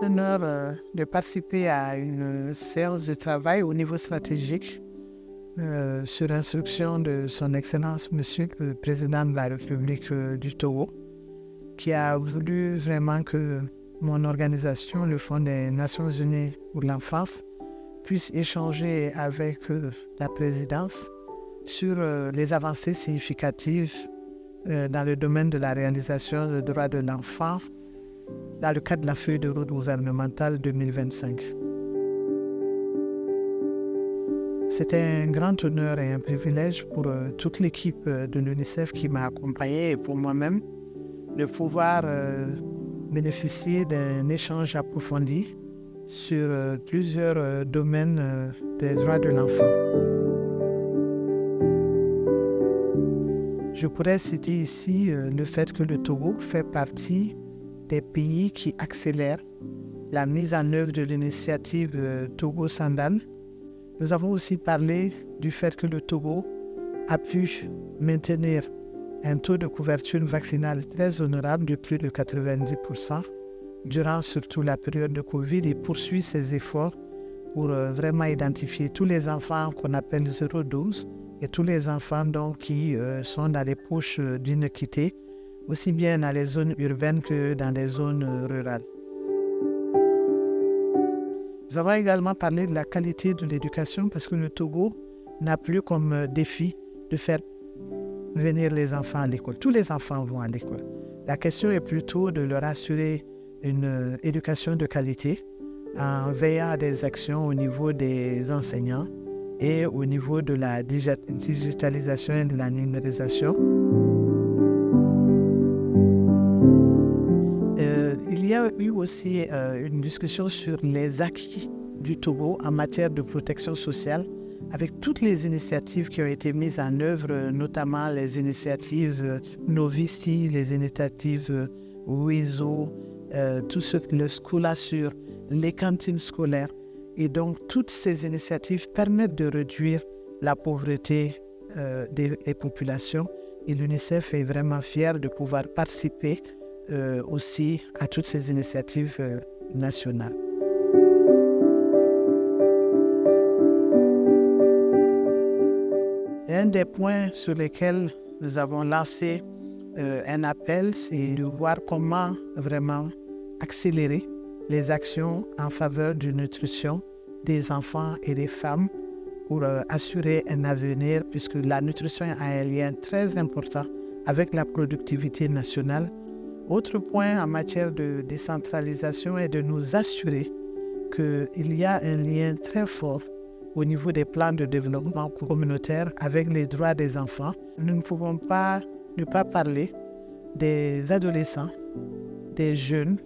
l'honneur de participer à une séance de travail au niveau stratégique sur instruction de son Excellence, Monsieur le Président de la République du Togo, qui a voulu vraiment que mon organisation, le Fonds des Nations Unies pour l'enfance, puisse échanger avec la présidence sur les avancées significatives dans le domaine de la réalisation des droits de l'enfant dans le cadre de la feuille de route gouvernementale 2025. C'était un grand honneur et un privilège pour toute l'équipe de l'UNICEF qui m'a accompagné et pour moi-même de pouvoir bénéficier d'un échange approfondi sur plusieurs domaines des droits de l'enfant. Je pourrais citer ici le fait que le Togo fait partie des pays qui accélèrent la mise en œuvre de l'initiative Togo Sandan. Nous avons aussi parlé du fait que le Togo a pu maintenir un taux de couverture vaccinale très honorable de plus de 90% durant surtout la période de Covid et poursuit ses efforts pour vraiment identifier tous les enfants qu'on appelle 0-12 et tous les enfants donc, qui sont dans les poches d'inéquité, aussi bien dans les zones urbaines que dans les zones rurales. Nous avons également parlé de la qualité de l'éducation parce que le Togo n'a plus comme défi de faire venir les enfants à l'école. Tous les enfants vont à l'école. La question est plutôt de leur assurer une éducation de qualité en veillant à des actions au niveau des enseignants et au niveau de la digitalisation et de la numérisation. Il y a eu aussi une discussion sur les acquis du Togo en matière de protection sociale avec toutes les initiatives qui ont été mises en œuvre, notamment les initiatives Novici, les initiatives WISO, tout ce que le Scula sur les cantines scolaires. Et donc, toutes ces initiatives permettent de réduire la pauvreté des populations. Et l'UNICEF est vraiment fier de pouvoir participer aussi à toutes ces initiatives nationales. Et un des points sur lesquels nous avons lancé un appel, c'est de voir comment vraiment accélérer les actions en faveur de nutrition des enfants et des femmes pour assurer un avenir, puisque la nutrition a un lien très important avec la productivité nationale. Autre point en matière de décentralisation est de nous assurer qu'il y a un lien très fort au niveau des plans de développement communautaire avec les droits des enfants. Nous ne pouvons pas ne pas parler des adolescents, des jeunes,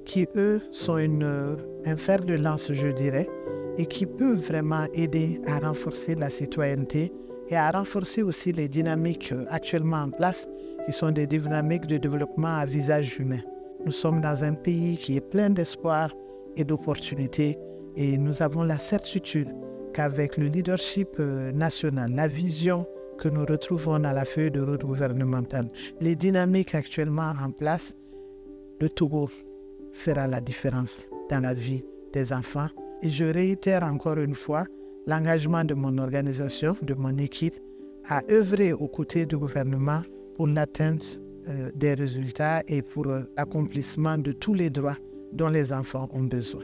qui eux sont un fer de lance, je dirais, et qui peuvent vraiment aider à renforcer la citoyenneté et à renforcer aussi les dynamiques actuellement en place, qui sont des dynamiques de développement à visage humain. Nous sommes dans un pays qui est plein d'espoir et d'opportunités et nous avons la certitude qu'avec le leadership national, la vision que nous retrouvons dans la feuille de route gouvernementale, les dynamiques actuellement en place, le Togo fera la différence dans la vie des enfants. Et je réitère encore une fois l'engagement de mon organisation, de mon équipe, à œuvrer aux côtés du gouvernement pour l'atteinte des résultats et pour l'accomplissement de tous les droits dont les enfants ont besoin.